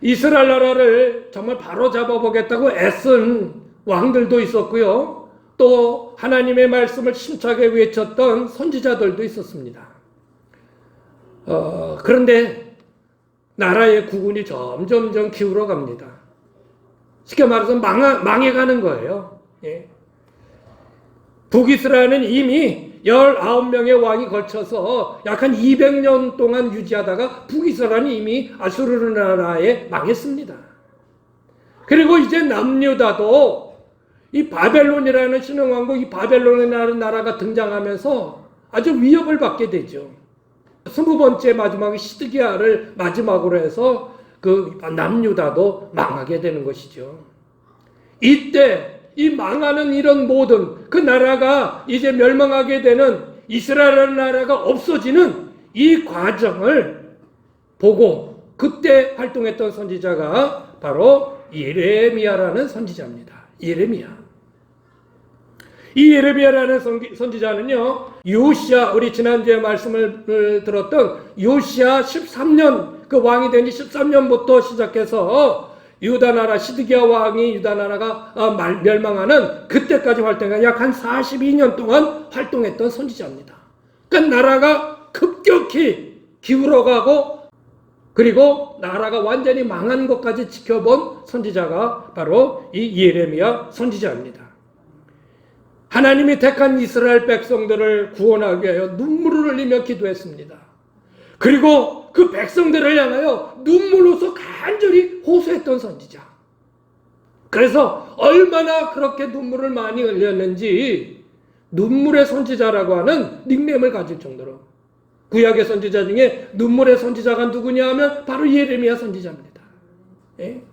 이스라엘 나라를 정말 바로잡아 보겠다고 애쓴 왕들도 있었고요. 또 하나님의 말씀을 힘차게 외쳤던 선지자들도 있었습니다. 그런데 나라의 국운이 점점점 기울어 갑니다. 쉽게 말해서 망해가는 거예요. 예. 북이스라엘은 이미 19명의 왕이 걸쳐서 약 한 200년 동안 유지하다가 북이스라엘은 이미 아수르 나라에 망했습니다. 그리고 이제 남유다도 이 바벨론이라는 신흥왕국, 이 바벨론이라는 나라가 등장하면서 아주 위협을 받게 되죠. 20번째 마지막에 시드기야를 마지막으로 해서 그 남유다도 망하게 되는 것이죠. 이때 이 망하는 이런 모든 그 나라가 이제 멸망하게 되는 이스라엘 나라가 없어지는 이 과정을 보고 그때 활동했던 선지자가 바로 예레미야라는 선지자입니다. 예레미야. 이 예레미야라는 선지자는요, 요시야, 우리 지난주에 말씀을 들었던 요시야 13년, 그 왕이 된 지 13년부터 시작해서 유다 나라, 시드기야 왕이 유다 나라가 멸망하는 그때까지 활동한 약 한 42년 동안 활동했던 선지자입니다. 그러니까 나라가 급격히 기울어가고 그리고 나라가 완전히 망한 것까지 지켜본 선지자가 바로 이 예레미야 선지자입니다. 하나님이 택한 이스라엘 백성들을 구원하기 위하여 눈물을 흘리며 기도했습니다. 그리고 그 백성들을 향하여 눈물로서 간절히 호소했던 선지자. 그래서 얼마나 그렇게 눈물을 많이 흘렸는지 눈물의 선지자라고 하는 닉네임을 가질 정도로, 구약의 선지자 중에 눈물의 선지자가 누구냐 하면 바로 예레미야 선지자입니다. 예?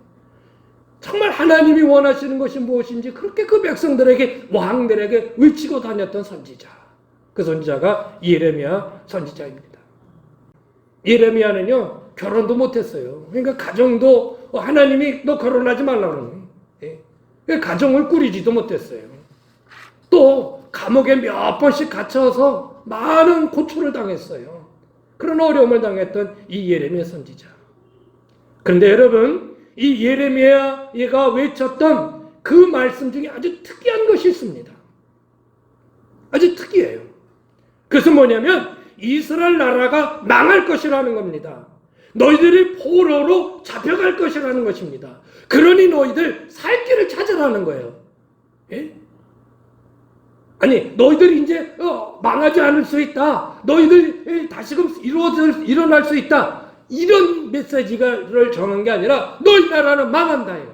정말 하나님이 원하시는 것이 무엇인지 그렇게 그 백성들에게, 왕들에게 외치고 다녔던 선지자. 그 선지자가 예레미야 선지자입니다. 예레미야는요, 결혼도 못했어요. 그러니까 가정도, 하나님이 너 결혼하지 말라고 그러는, 가정을 꾸리지도 못했어요. 또 감옥에 몇 번씩 갇혀서 많은 고초를 당했어요. 그런 어려움을 당했던 이 예레미야 선지자. 그런데 여러분, 이 예레미야가 외쳤던 그 말씀 중에 아주 특이한 것이 있습니다. 아주 특이해요. 그것은 뭐냐면 이스라엘 나라가 망할 것이라는 겁니다. 너희들이 포로로 잡혀갈 것이라는 것입니다. 그러니 너희들 살 길을 찾으라는 거예요. 예? 아니, 너희들이 이제 망하지 않을 수 있다. 너희들 다시금 일어날 수 있다. 이런 메시지를 정한 게 아니라 너희 나라는 망한다예요.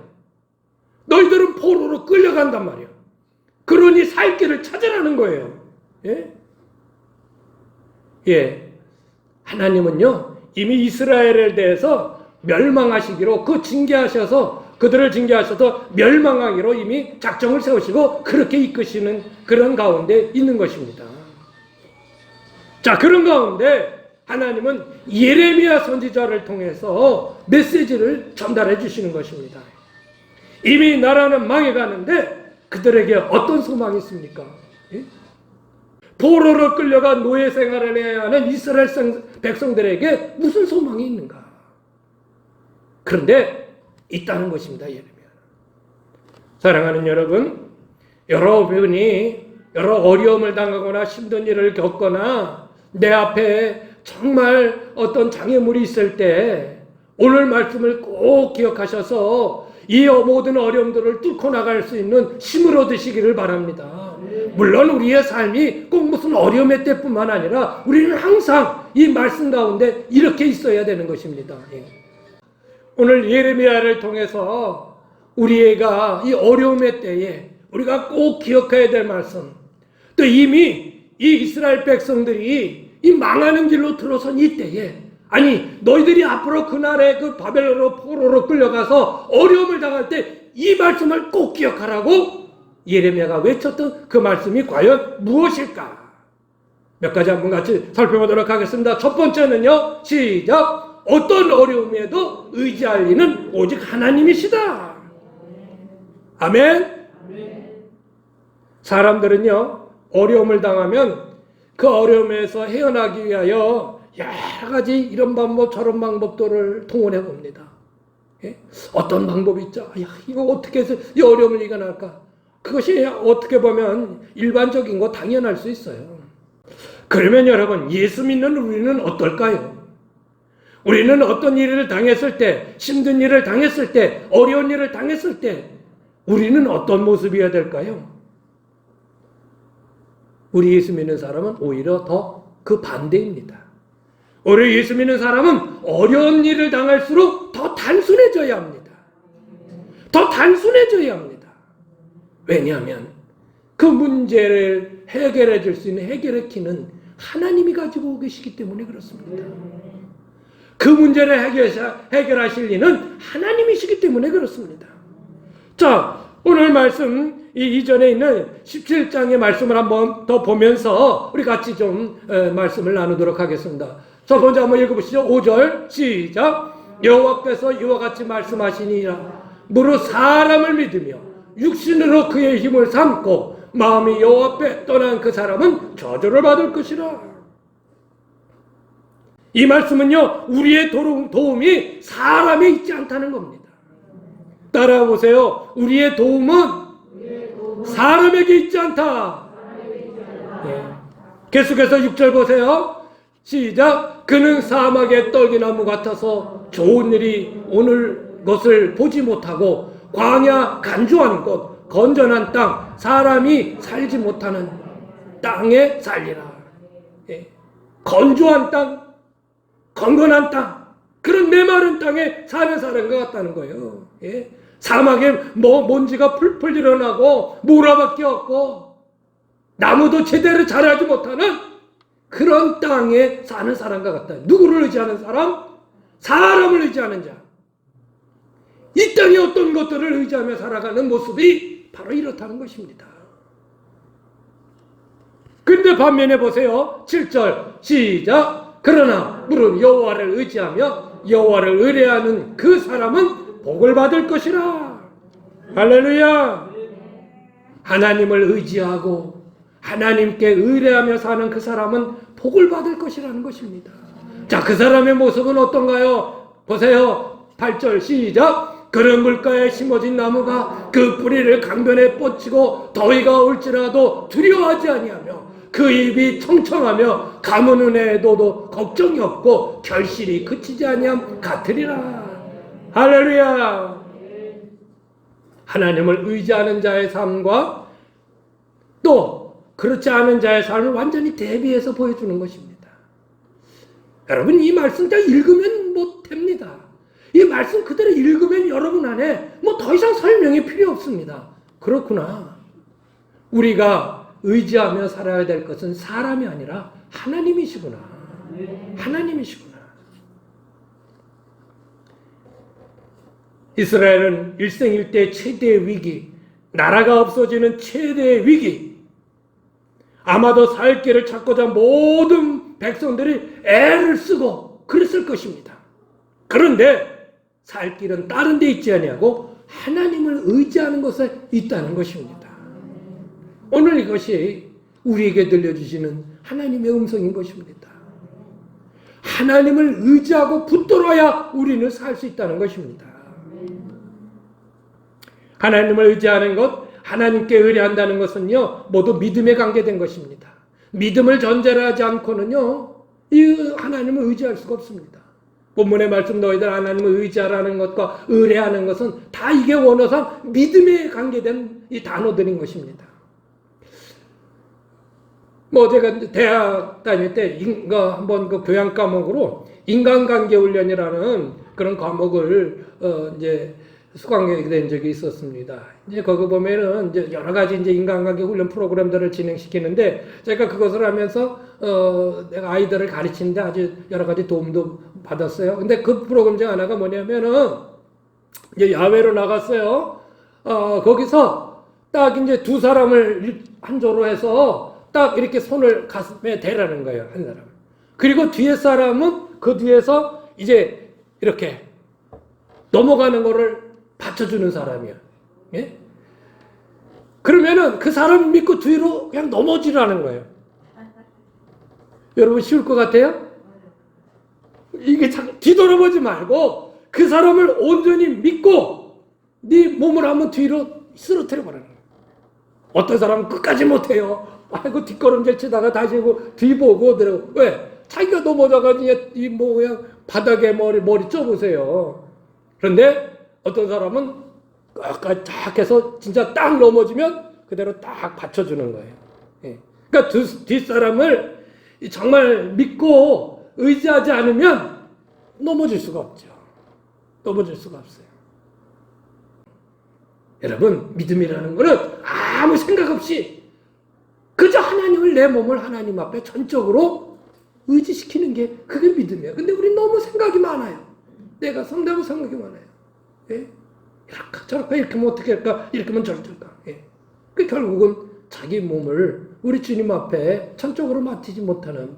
너희들은 포로로 끌려간단 말이에요. 그러니 살 길을 찾으라는 거예요. 예? 예. 하나님은요, 이미 이스라엘에 대해서 멸망하시기로 그들을 징계하셔서 멸망하기로 이미 작정을 세우시고 그렇게 이끄시는 그런 가운데 있는 것입니다. 자, 그런 가운데 하나님은 예레미야 선지자를 통해서 메시지를 전달해 주시는 것입니다. 이미 나라는 망해가는데 그들에게 어떤 소망이 있습니까? 예? 포로로 끌려가 노예 생활을 해야 하는 이스라엘 백성들에게 무슨 소망이 있는가? 그런데 있다는 것입니다. 예레미야. 사랑하는 여러분, 여러분이 여러 어려움을 당하거나 힘든 일을 겪거나 내 앞에 정말 어떤 장애물이 있을 때 오늘 말씀을 꼭 기억하셔서 이 모든 어려움들을 뚫고 나갈 수 있는 힘을 얻으시기를 바랍니다. 물론 우리의 삶이 꼭 무슨 어려움의 때뿐만 아니라 우리는 항상 이 말씀 가운데 이렇게 있어야 되는 것입니다. 오늘 예레미야를 통해서 우리가 이 어려움의 때에 우리가 꼭 기억해야 될 말씀, 또 이미 이 이스라엘 백성들이 이 망하는 길로 들어선 이 때에, 아니 너희들이 앞으로 그날에 그 바벨론으로 포로로 끌려가서 어려움을 당할 때 이 말씀을 꼭 기억하라고 예레미야가 외쳤던 그 말씀이 과연 무엇일까? 몇 가지 한번 같이 살펴보도록 하겠습니다. 첫 번째는요, 시작! 어떤 어려움에도 의지할 이는 오직 하나님이시다. 아멘. 사람들은요, 어려움을 당하면 그 어려움에서 헤어나기 위하여 여러 가지 이런 방법 저런 방법들을 동원해 봅니다. 예? 어떤 방법이 있죠? 야, 이거 어떻게 해서 이 어려움을 이겨낼까? 그것이 어떻게 보면 일반적인 거 당연할 수 있어요. 그러면 여러분, 예수 믿는 우리는 어떨까요? 우리는 어떤 일을 당했을 때, 힘든 일을 당했을 때, 어려운 일을 당했을 때 우리는 어떤 모습이어야 될까요? 우리 예수 믿는 사람은 오히려 더 그 반대입니다. 우리 예수 믿는 사람은 어려운 일을 당할수록 더 단순해져야 합니다. 더 단순해져야 합니다. 왜냐하면 그 문제를 해결해 줄 수 있는 해결의 키는 하나님이 가지고 계시기 때문에 그렇습니다. 그 문제를 해결하실 리는 하나님이시기 때문에 그렇습니다. 자, 오늘 말씀 이전에 있는 17장의 말씀을 한번 더 보면서 우리 같이 좀 말씀을 나누도록 하겠습니다. 자, 먼저 한번 읽어보시죠. 5절 시작. 여호와께서 이와 같이 말씀하시니라. 무릇 사람을 믿으며 육신으로 그의 힘을 삼고 마음이 여호와 앞에 떠난 그 사람은 저주를 받을 것이라. 이 말씀은요, 우리의 도움이 사람에 있지 않다는 겁니다. 따라보세요. 우리의 도움은 사람에게 있지 않다. 예. 계속해서 6절 보세요. 시작. 그는 사막의 떨기나무 같아서 좋은 일이 오늘 것을 보지 못하고 광야 간조한 곳 건전한 땅 사람이 살지 못하는 땅에 살리라. 예. 건조한 땅, 건건한 땅, 그런 메마른 땅에 사는 사람과 같다는 거예요. 예. 사막에 먼지가 풀풀 일어나고 모라밖에 없고 나무도 제대로 자라지 못하는 그런 땅에 사는 사람과 같다. 누구를 의지하는 사람? 사람을 의지하는 자. 이 땅에 어떤 것들을 의지하며 살아가는 모습이 바로 이렇다는 것입니다. 근데 반면에 보세요. 7절 시작. 그러나 무릇 여호와를 의지하며 여호와를 의뢰하는 그 사람은 복을 받을 것이라. 할렐루야. 하나님을 의지하고 하나님께 의뢰하며 사는 그 사람은 복을 받을 것이라는 것입니다. 자, 그 사람의 모습은 어떤가요? 보세요. 8절 시작. 그런 물가에 심어진 나무가 그 뿌리를 강변에 뻗치고 더위가 올지라도 두려워하지 아니하며 그 입이 청청하며 가무는 애에도 걱정이 없고 결실이 그치지 아니함 같으리라. 할렐루야. 하나님을 의지하는 자의 삶과 또 그렇지 않은 자의 삶을 완전히 대비해서 보여주는 것입니다. 여러분, 이 말씀 다 읽으면 못 됩니다. 이 말씀 그대로 읽으면 여러분 안에 더 이상 설명이 필요 없습니다. 그렇구나. 우리가 의지하며 살아야 될 것은 사람이 아니라 하나님이시구나. 하나님이시구나. 이스라엘은 일생일대 최대의 위기, 나라가 없어지는 최대의 위기, 아마도 살 길을 찾고자 모든 백성들이 애를 쓰고 그랬을 것입니다. 그런데 살 길은 다른 데 있지 아니하고 하나님을 의지하는 것에 있다는 것입니다. 오늘 이것이 우리에게 들려주시는 하나님의 음성인 것입니다. 하나님을 의지하고 붙들어야 우리는 살 수 있다는 것입니다. 하나님을 의지하는 것, 하나님께 의뢰한다는 것은요, 모두 믿음에 관계된 것입니다. 믿음을 전제로 하지 않고는요, 이 하나님을 의지할 수가 없습니다. 본문의 말씀 너희들 하나님을 의지하라는 것과 의뢰하는 것은 다 이게 원어상 믿음에 관계된 이 단어들인 것입니다. 제가 대학 다닐 때 한번 그 교양 과목으로 인간관계 훈련이라는 그런 과목을 이제 수강하게 된 적이 있었습니다. 이제 거기 보면은 이제 여러 가지 이제 인간관계 훈련 프로그램들을 진행시키는데 제가 그것을 하면서 내가 아이들을 가르치는데 아주 여러 가지 도움도 받았어요. 근데 그 프로그램 중 하나가 뭐냐면은 이제 야외로 나갔어요. 거기서 딱 이제 두 사람을 한 조로 해서 딱 이렇게 손을 가슴에 대라는 거예요. 한 사람. 그리고 뒤에 사람은 그 뒤에서 이제 이렇게 넘어가는 거를 받쳐주는 사람이야. 예? 그러면은 그 사람 믿고 뒤로 그냥 넘어지라는 거예요. 여러분 쉬울 것 같아요? 이게 뒤돌아보지 말고 그 사람을 온전히 믿고 네 몸을 한번 뒤로 쓰러뜨려 버리는 거예요. 어떤 사람은 끝까지 못해요. 아이고 뒷걸음질 치다가 다시 뒤보고 들어. 왜? 자기가 넘어져가지고 이 그냥 바닥에 머리 쪄보세요. 그런데 어떤 사람은 끝까지 딱 해서 진짜 딱 넘어지면 그대로 딱 받쳐주는 거예요. 예. 그러니까 뒷사람을 정말 믿고 의지하지 않으면 넘어질 수가 없죠. 넘어질 수가 없어요. 여러분, 믿음이라는 것은 아무 생각 없이 그저 하나님을, 내 몸을 하나님 앞에 전적으로 의지시키는 게 그게 믿음이에요. 근데 우리 너무 생각이 많아요. 내가 성대고 생각이 많아요. 예? 이렇게 저렇게 이렇게 하면 어떻게 할까? 이렇게 하면 저렇게 할까? 예. 그 결국은 자기 몸을 우리 주님 앞에 전적으로 맡기지 못하는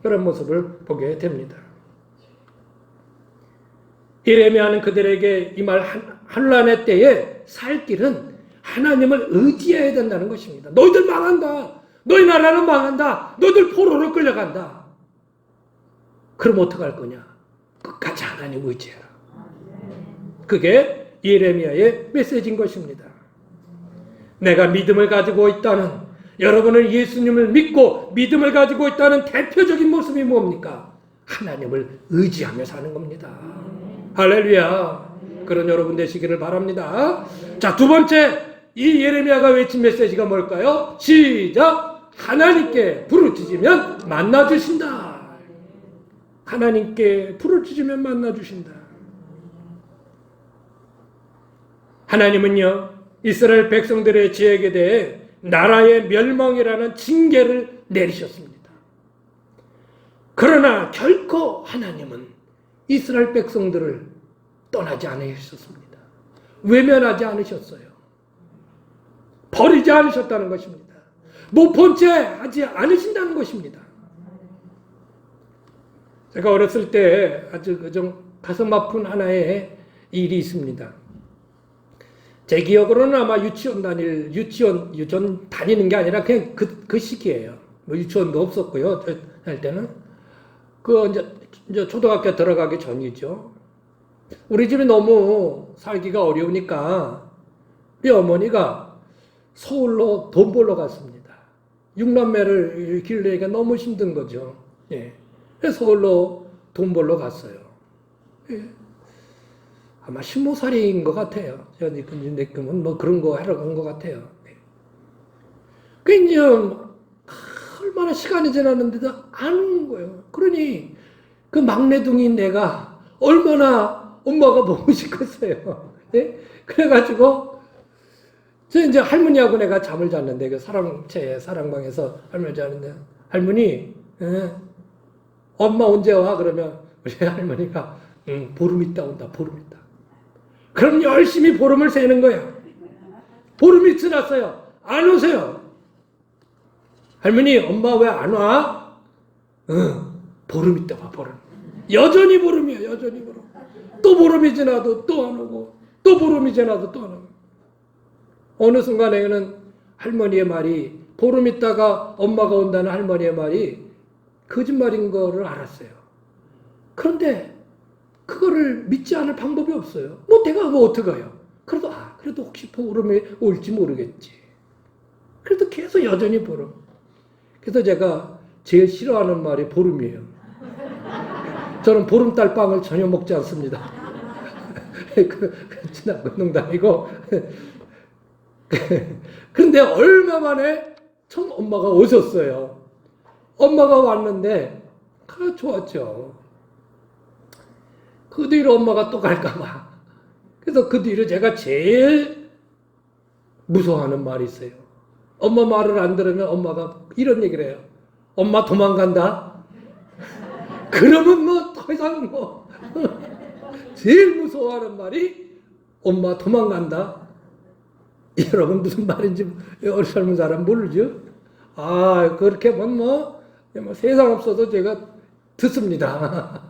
그런 모습을 보게 됩니다. 예레미야는 그들에게 이 말 환난의 때에 살 길은 하나님을 의지해야 된다는 것입니다. 너희들 망한다. 너희 나라는 망한다. 너희들 포로로 끌려간다. 그럼 어떡할 거냐? 끝까지 하나님 의지해라. 그게 예레미야의 메시지인 것입니다. 내가 믿음을 가지고 있다는, 여러분은 예수님을 믿고 믿음을 가지고 있다는 대표적인 모습이 뭡니까? 하나님을 의지하며 사는 겁니다. 할렐루야. 그런 여러분 되시기를 바랍니다. 자, 두 번째, 이 예레미야가 외친 메시지가 뭘까요? 시작! 하나님께 부르짖으면 만나주신다. 하나님께 부르짖으면 만나주신다. 하나님은요, 이스라엘 백성들의 죄악에 대해 나라의 멸망이라는 징계를 내리셨습니다. 그러나 결코 하나님은 이스라엘 백성들을 떠나지 않으셨습니다. 외면하지 않으셨어요. 버리지 않으셨다는 것입니다. 못 본 채 하지 않으신다는 것입니다. 제가 어렸을 때 아주 가슴 아픈 하나의 일이 있습니다. 제 기억으로는 아마 유치원 다니는 게 아니라 그냥 그 시기예요. 뭐 유치원도 없었고요. 할 때는 이제 초등학교 들어가기 전이죠. 우리 집이 너무 살기가 어려우니까 우리 어머니가 서울로 돈 벌러 갔습니다. 6남매를 기르기가 너무 힘든 거죠. 예. 그래서 서울로 돈 벌러 갔어요. 예. 아마 15살인 것 같아요. 내금은 뭐 그런 거 하러 간 것 같아요. 그 이제 얼마나 시간이 지났는데도 안 오는 거예요. 그러니 그 막내둥이인 내가 얼마나 엄마가 보고 싶었어요. 예? 그래가지고 저 이제 할머니하고 내가 잠을 잤는데 그 사랑방에서 할머니 자는데 할머니, 엄마 언제 와? 그러면 우리 할머니가 보름 있다 온다. 보름 있다. 그럼 열심히 보름을 세는 거야. 보름이 지났어요. 안 오세요. 할머니, 엄마 왜 안 와? 보름 있다 와, 보름. 여전히 보름이에요. 여전히 보름. 또 보름이 지나도 또 안 오고, 또 보름이 지나도 또 안 오고. 어느 순간에는 할머니의 말이, 보름 있다가 엄마가 온다는 할머니의 말이 거짓말인 거를 알았어요. 그런데 그거를 믿지 않을 방법이 없어요. 내가 어떡해요? 그래도 혹시 보름이 올지 모르겠지. 그래도 계속 여전히 보름. 그래서 제가 제일 싫어하는 말이 보름이에요. 저는 보름달 빵을 전혀 먹지 않습니다. 농담이고. 그런데 얼마 만에 처음 엄마가 오셨어요. 엄마가 왔는데 좋았죠. 그 뒤로 엄마가 또 갈까봐. 그래서 그 뒤로 제가 제일 무서워하는 말이 있어요. 엄마 말을 안 들으면 엄마가 이런 얘기를 해요. 엄마 도망간다. 그러면 더 이상 제일 무서워하는 말이 엄마 도망간다. 여러분 무슨 말인지 어리 젊은 사람 모르죠? 그렇게 하면 세상 없어도 제가 듣습니다.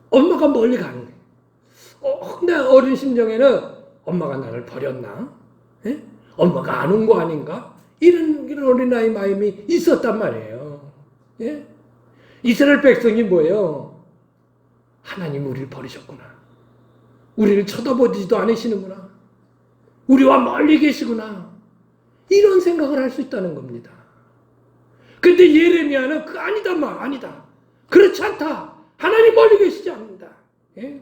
엄마가 멀리 가는 거예요. 근데 어린 심정에는 엄마가 나를 버렸나? 예? 엄마가 안 온 거 아닌가? 이런 어린아이 마음이 있었단 말이에요. 예? 이스라엘 백성이 뭐예요? 하나님 우리를 버리셨구나. 우리를 쳐다보지도 않으시는구나. 우리와 멀리 계시구나. 이런 생각을 할 수 있다는 겁니다. 근데 예레미야는 그 아니다 말 아니다. 그렇지 않다. 하나님 멀리 계시지 않는다. 예?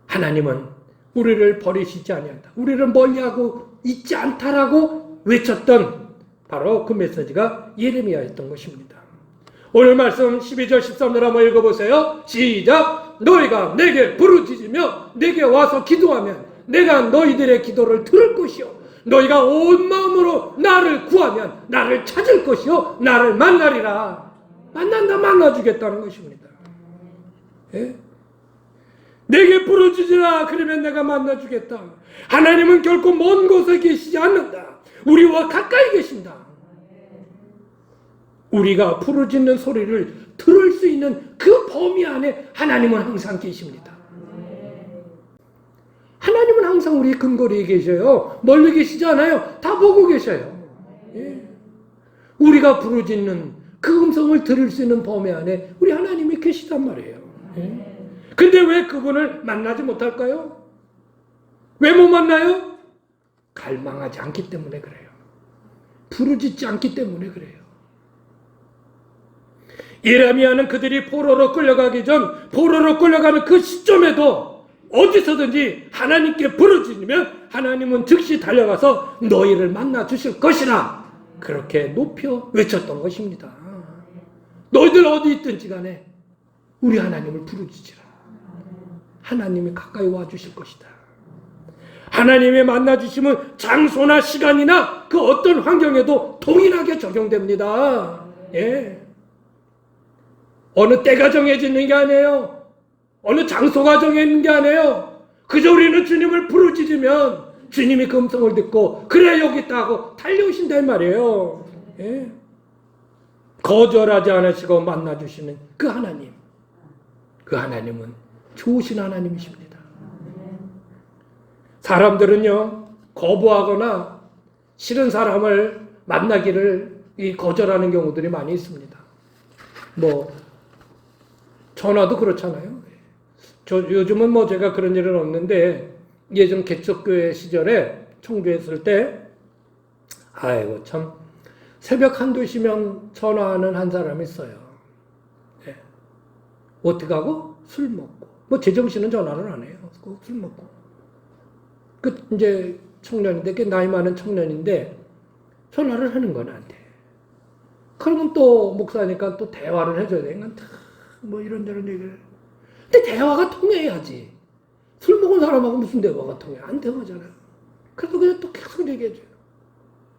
하나님은 우리를 버리시지 아니한다. 우리를 멀리하고 있지 않다라고 외쳤던 바로 그 메시지가 예레미야였던 것입니다. 오늘 말씀 12절 13절 한번 읽어보세요. 시작. 너희가 내게 부르짖으며 내게 와서 기도하면 내가 너희들의 기도를 들을 것이요 너희가 온 마음으로 나를 구하면 나를 찾을 것이요 나를 만나리라. 만나주겠다는 것입니다. 예? 내게 부르짖으라. 그러면 내가 만나주겠다. 하나님은 결코 먼 곳에 계시지 않는다. 우리와 가까이 계신다. 우리가 부르짖는 소리를 들을 수 있는 그 범위 안에 하나님은 항상 계십니다. 하나님은 항상 우리 근거리에 계셔요. 멀리 계시지 않아요. 다 보고 계셔요. 예. 우리가 부르짖는 그 음성을 들을 수 있는 범위 안에 우리 하나님이 계시단 말이에요. 예. 근데 왜 그분을 만나지 못할까요? 왜 못 만나요? 갈망하지 않기 때문에 그래요. 부르짖지 않기 때문에 그래요. 예레미야는 그들이 포로로 끌려가기 전 포로로 끌려가는 그 시점에도 어디서든지 하나님께 부르짖으면 하나님은 즉시 달려가서 너희를 만나 주실 것이라 그렇게 높여 외쳤던 것입니다. 너희들 어디 있든지 간에 우리 하나님을 부르짖으라. 하나님이 가까이 와 주실 것이다. 하나님의 만나 주심은 장소나 시간이나 그 어떤 환경에도 동일하게 적용됩니다. 예. 어느 때가 정해지는 게 아니에요. 어느 장소가 정해지는 게 아니에요. 그저 우리는 주님을 부르짖으면 주님이 그 음성을 듣고 그래 여기 있다 하고 달려오신단 말이에요. 예. 거절하지 않으시고 만나주시는 그 하나님. 그 하나님은 좋으신 하나님이십니다. 사람들은요 거부하거나 싫은 사람을 만나기를 거절하는 경우들이 많이 있습니다. 전화도 그렇잖아요. 요즘은 제가 그런 일은 없는데 예전 개척교회 시절에 청주했을 때 아이고 참 새벽 1~2시면 전화하는 한 사람이 있어요. 네. 어떻게 하고? 술 먹고. 제정신은 전화를 안 해요. 술 먹고. 이제 청년인데, 꽤 나이 많은 청년인데, 전화를 하는 건 안 돼. 그러면 또, 목사니까 또 대화를 해줘야 돼. 이런저런 얘기를. 근데 대화가 통해야지. 술 먹은 사람하고 무슨 대화가 통해? 안 통하잖아요. 그래서 그냥 또 계속 얘기해줘요.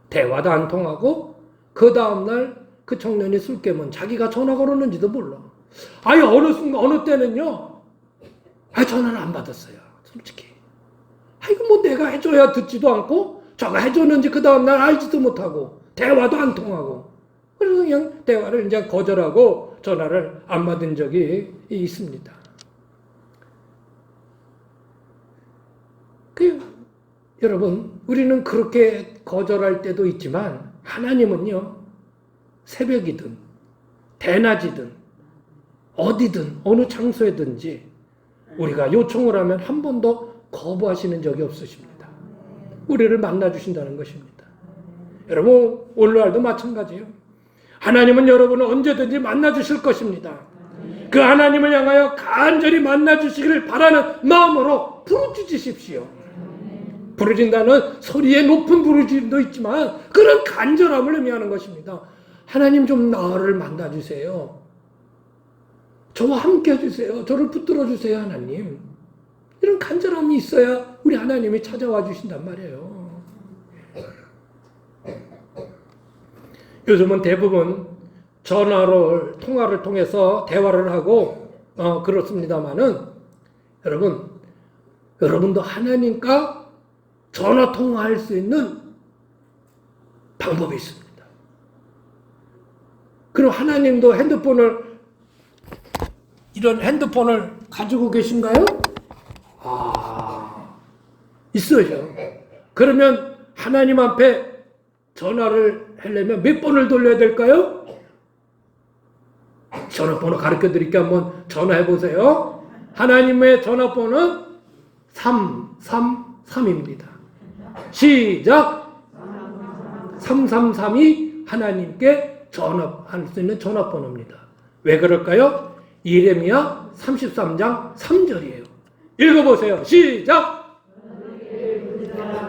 대화도 안 통하고, 그 다음날 그 청년이 술 깨면 자기가 전화 걸었는지도 몰라. 어느 순간, 어느 때는요, 전화를 안 받았어요. 솔직히. 내가 해줘야 듣지도 않고, 저가 해줬는지 그 다음날 알지도 못하고, 대화도 안 통하고. 그래서 그냥 대화를 이제 거절하고 전화를 안 받은 적이 있습니다. 여러분, 우리는 그렇게 거절할 때도 있지만, 하나님은요, 새벽이든, 대낮이든, 어디든, 어느 장소에든지, 우리가 요청을 하면 한 번도 거부하시는 적이 없으십니다. 우리를 만나주신다는 것입니다. 여러분, 오늘날도 마찬가지예요. 하나님은 여러분을 언제든지 만나주실 것입니다. 그 하나님을 향하여 간절히 만나주시기를 바라는 마음으로 부르짖으십시오. 부르짖는다는 소리의 높은 부르짖음도 있지만 그런 간절함을 의미하는 것입니다. 하나님 좀 나를 만나주세요. 저와 함께 해주세요. 저를 붙들어 주세요, 하나님. 이런 간절함이 있어야 우리 하나님이 찾아와 주신단 말이에요. 요즘은 대부분 통화를 통해서 대화를 하고 그렇습니다만은 여러분도 하나님과 전화 통화할 수 있는 방법이 있습니다. 그럼 하나님도 이런 핸드폰을 가지고 계신가요? 있어요. 그러면 하나님 앞에 전화를 하려면 몇 번을 돌려야 될까요? 전화번호 가르쳐 드릴게요. 한번 전화해 보세요. 하나님의 전화번호는 333입니다. 시작. 3332 하나님께 전화할 수 있는 전화번호입니다. 왜 그럴까요? 예레미야 33장 3절이에요. 읽어보세요. 시작.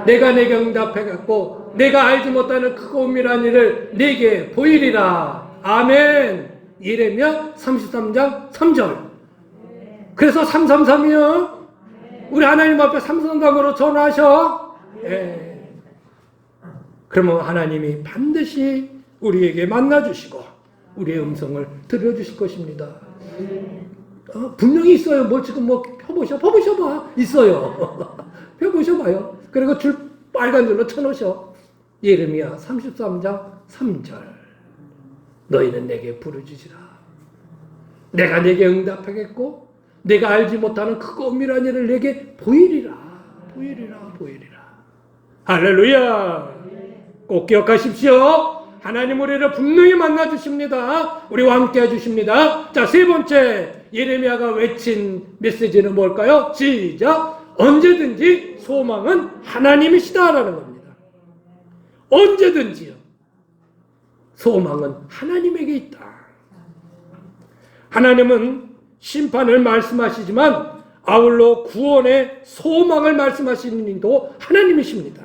내가 내게 응답하겠고 내가 알지 못하는 크고 은밀한 일을 내게 보이리라. 아멘. 예레미야 33장 3절. 그래서 333이요. 우리 하나님 앞에 333으로 전화하셔. 예. 그러면 하나님이 반드시 우리에게 만나주시고 우리의 음성을 들려주실 것입니다. 분명히 있어요. 뭐 지금 뭐 펴보셔봐. 있어요. 펴보셔봐요. 그리고 줄 빨간 줄로 쳐놓으셔. 예레미야 33장 3절. 너희는 내게 부르짖으라. 내가 내게 응답하겠고 내가 알지 못하는 크고 은밀한 일을 내게 보이리라. 할렐루야. 꼭 기억하십시오. 하나님 우리를 분명히 만나주십니다. 우리와 함께 해주십니다. 자, 세 번째 예레미야가 외친 메시지는 뭘까요? 시작. 언제든지 소망은 하나님이시다라는 겁니다. 언제든지요. 소망은 하나님에게 있다. 하나님은 심판을 말씀하시지만 아울러 구원의 소망을 말씀하시는 이도 하나님이십니다.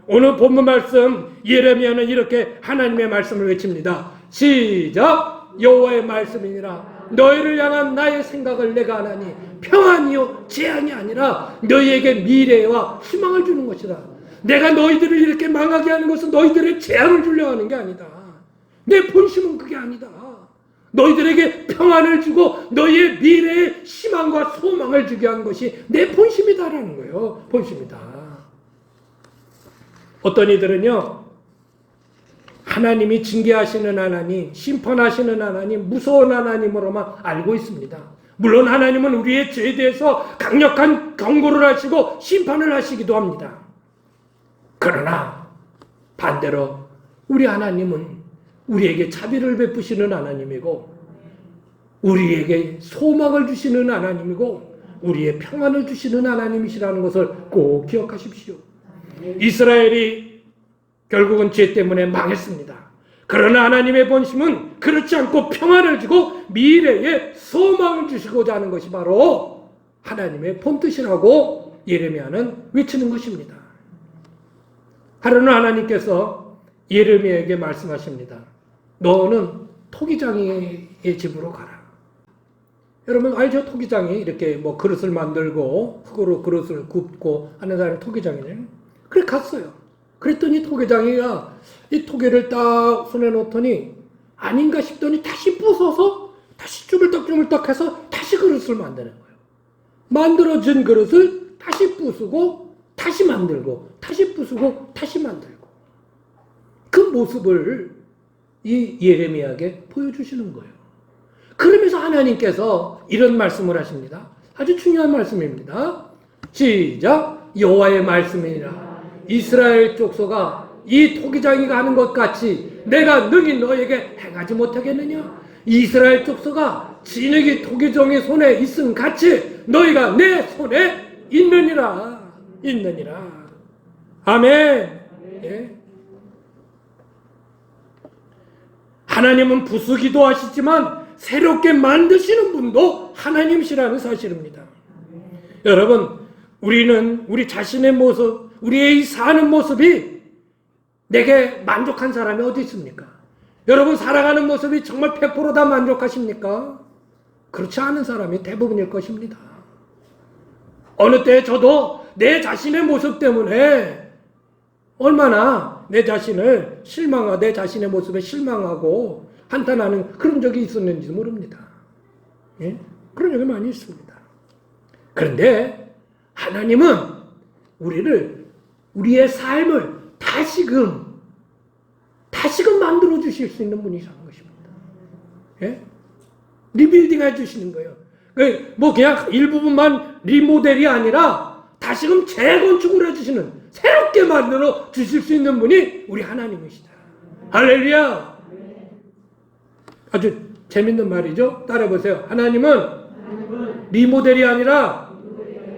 오늘 본문 말씀 예레미야는 이렇게 하나님의 말씀을 외칩니다. 시작. 여호와의 말씀이니라. 너희를 향한 나의 생각을 내가 아나니 평안이요 재앙이 아니라 너희에게 미래와 희망을 주는 것이다. 내가 너희들을 이렇게 망하게 하는 것은 너희들의 재앙을 주려고 하는 게 아니다. 내 본심은 그게 아니다. 너희들에게 평안을 주고 너희의 미래의 희망과 소망을 주게 하는 것이 내 본심이다라는 거예요. 본심이다. 어떤 이들은요, 하나님이 징계하시는 하나님, 심판하시는 하나님, 무서운 하나님으로만 알고 있습니다. 물론 하나님은 우리의 죄에 대해서 강력한 경고를 하시고 심판을 하시기도 합니다. 그러나 반대로 우리 하나님은 우리에게 자비를 베푸시는 하나님이고 우리에게 소망을 주시는 하나님이고 우리의 평안을 주시는 하나님이시라는 것을 꼭 기억하십시오. 이스라엘이 결국은 죄 때문에 망했습니다. 그러나 하나님의 본심은 그렇지 않고 평안을 주고 미래에 소망을 주시고자 하는 것이 바로 하나님의 본뜻이라고 예레미야는 외치는 것입니다. 하루는 하나님께서 예레미야에게 말씀하십니다. 너는 토기장이의 집으로 가라. 여러분 알죠? 토기장이 이렇게 뭐 그릇을 만들고 흙으로 그릇을 굽고 하는 사람이 토기장이잖아요. 그래 갔어요. 그랬더니 토기장이가 이 토기를 딱 손에 놓더니 아닌가 싶더니 다시 부숴서 다시 주물떡주물떡 해서 다시 그릇을 만드는 거예요. 만들어진 그릇을 다시 부수고 다시 만들고 다시 부수고 다시 만들고 그 모습을 이 예레미야에게 보여주시는 거예요. 그러면서 하나님께서 이런 말씀을 하십니다. 아주 중요한 말씀입니다. 시작. 여호와의 말씀이니라. 이스라엘 족속아 이 토기장이가 하는 것 같이 내가 능히 너에게 행하지 못하겠느냐. 이스라엘 족속아 진흙이 토기종의 손에 있음 같이 너희가 내 손에 있느니라. 아멘. 예. 하나님은 부수기도 하시지만 새롭게 만드시는 분도 하나님이시라는 사실입니다. 여러분 우리는 우리 자신의 모습 우리의 사는 모습이 내게 만족한 사람이 어디 있습니까? 여러분 살아가는 모습이 정말 100% 다 만족하십니까? 그렇지 않은 사람이 대부분일 것입니다. 어느 때 저도 내 자신의 모습 때문에 얼마나 내 자신을 내 자신의 모습에 실망하고 한탄하는 그런 적이 있었는지 모릅니다. 예? 그런 적이 많이 있습니다. 그런데 하나님은 우리의 삶을 다시금 만들어 주실 수 있는 분이신 것입니다. 예? 리빌딩 해 주시는 거예요. 뭐 그냥 일부분만 리모델이 아니라 다시금 재건축을 해 주시는 새롭게 만들어 주실 수 있는 분이 우리 하나님이시다. 할렐루야. 아주 재밌는 말이죠. 따라해보세요. 하나님은 리모델이 아니라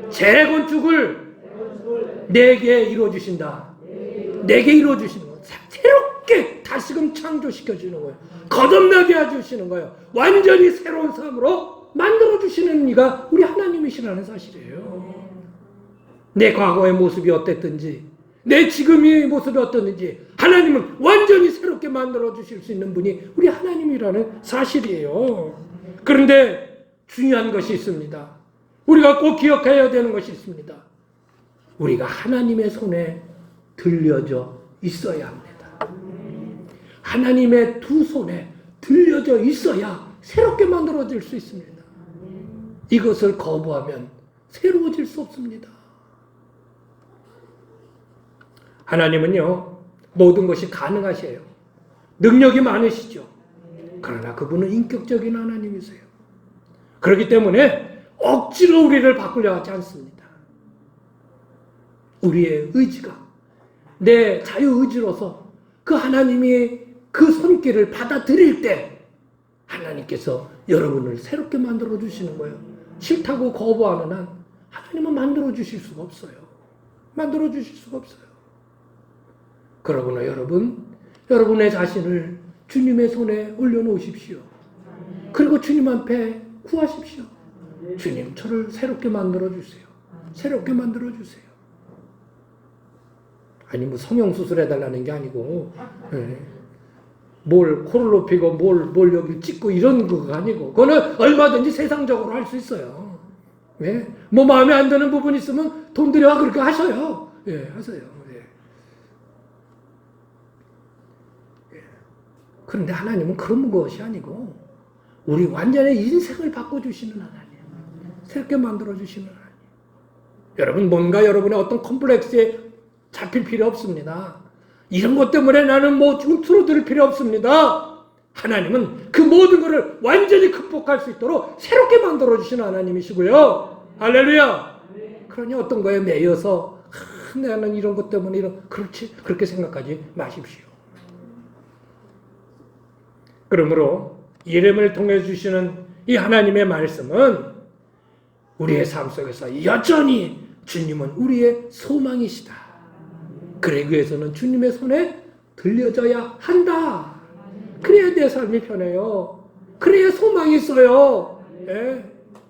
재건축을 내게 이루어주신다. 내게 이루어주시는 거예요. 새롭게 다시금 창조시켜주는 거예요. 거듭나게 해주시는 거예요. 완전히 새로운 삶으로 만들어주시는 이가 우리 하나님이시라는 사실이에요. 내 과거의 모습이 어땠든지 내 지금의 모습이 어떻든지 하나님은 완전히 새롭게 만들어주실 수 있는 분이 우리 하나님이라는 사실이에요. 그런데 중요한 것이 있습니다. 우리가 꼭 기억해야 되는 것이 있습니다. 우리가 하나님의 손에 들려져 있어야 합니다. 하나님의 두 손에 들려져 있어야 새롭게 만들어질 수 있습니다. 이것을 거부하면 새로워질 수 없습니다. 하나님은요, 모든 것이 가능하세요. 능력이 많으시죠. 그러나 그분은 인격적인 하나님이세요. 그렇기 때문에 억지로 우리를 바꾸려 하지 않습니다. 우리의 의지가 내 자유의지로서 그 하나님이 그 손길을 받아들일 때 하나님께서 여러분을 새롭게 만들어 주시는 거예요. 싫다고 거부하는 한 하나님은 만들어 주실 수가 없어요. 만들어 주실 수가 없어요. 그러므로 여러분의 자신을 주님의 손에 올려놓으십시오. 그리고 주님 앞에 구하십시오. 주님, 저를 새롭게 만들어 주세요. 새롭게 만들어 주세요. 아니 뭐 성형수술 해달라는 게 아니고 뭘 코를 높이고 뭘 여기 찍고 이런 거가 아니고 그거는 얼마든지 세상적으로 할 수 있어요. 예? 뭐 마음에 안 드는 부분 있으면 돈 들여 그렇게 하셔요. 예, 하세요. 예. 예. 그런데 하나님은 그런 것이 아니고 우리 완전히 인생을 바꿔주시는 하나님, 새롭게 만들어주시는 하나님. 여러분 뭔가 여러분의 어떤 컴플렉스에 잡힐 필요 없습니다. 이런 것 때문에 나는 뭐 움츠러들 필요 없습니다. 하나님은 그 모든 것을 완전히 극복할 수 있도록 새롭게 만들어주시는 하나님이시고요. 할렐루야. 그러니 어떤 거에 매여서 나는 이런 것 때문에 그렇게 생각하지 마십시오. 그러므로 예레미야를 통해 주시는 이 하나님의 말씀은 우리의 삶 속에서 여전히 주님은 우리의 소망이시다. 그러기 위해서는 주님의 손에 들려져야 한다. 그래야 내 삶이 편해요. 그래야 소망이 있어요. 예?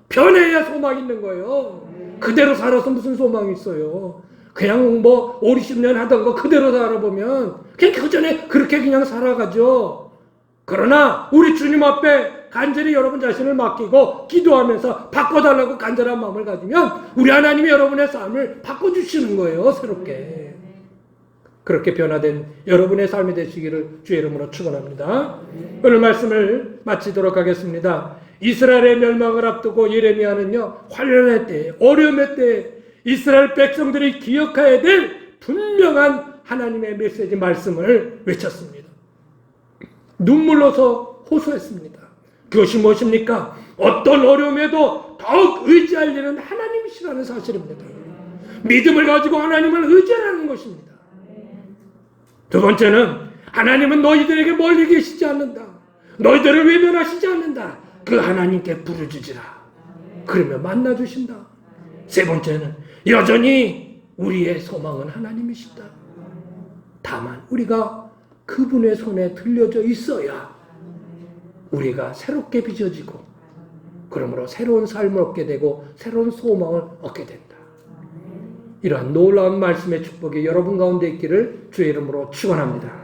변해야 소망이 있는 거예요. 그대로 살아서 무슨 소망이 있어요. 그냥 뭐 5, 60년 하던 거 그대로 살아보면 그냥 그전에 그렇게 그냥 살아가죠. 그러나 우리 주님 앞에 간절히 여러분 자신을 맡기고 기도하면서 바꿔달라고 간절한 마음을 가지면 우리 하나님이 여러분의 삶을 바꿔주시는 거예요. 새롭게. 그렇게 변화된 여러분의 삶이 되시기를 주의 이름으로 축원합니다. 오늘 말씀을 마치도록 하겠습니다. 이스라엘의 멸망을 앞두고 예레미야는요, 환난의 때에, 어려움의 때에 이스라엘 백성들이 기억해야 될 분명한 하나님의 메시지 말씀을 외쳤습니다. 눈물로서 호소했습니다. 그것이 무엇입니까? 어떤 어려움에도 더욱 의지할 일은 하나님이시라는 사실입니다. 믿음을 가지고 하나님을 의지하는 것입니다. 두 번째는 하나님은 너희들에게 멀리 계시지 않는다. 너희들을 외면하시지 않는다. 그 하나님께 부르짖으라. 그러면 만나주신다. 세 번째는 여전히 우리의 소망은 하나님이시다. 다만 우리가 그분의 손에 들려져 있어야 우리가 새롭게 빚어지고 그러므로 새로운 삶을 얻게 되고 새로운 소망을 얻게 된다. 이러한 놀라운 말씀의 축복이 여러분 가운데 있기를 주의 이름으로 축원합니다.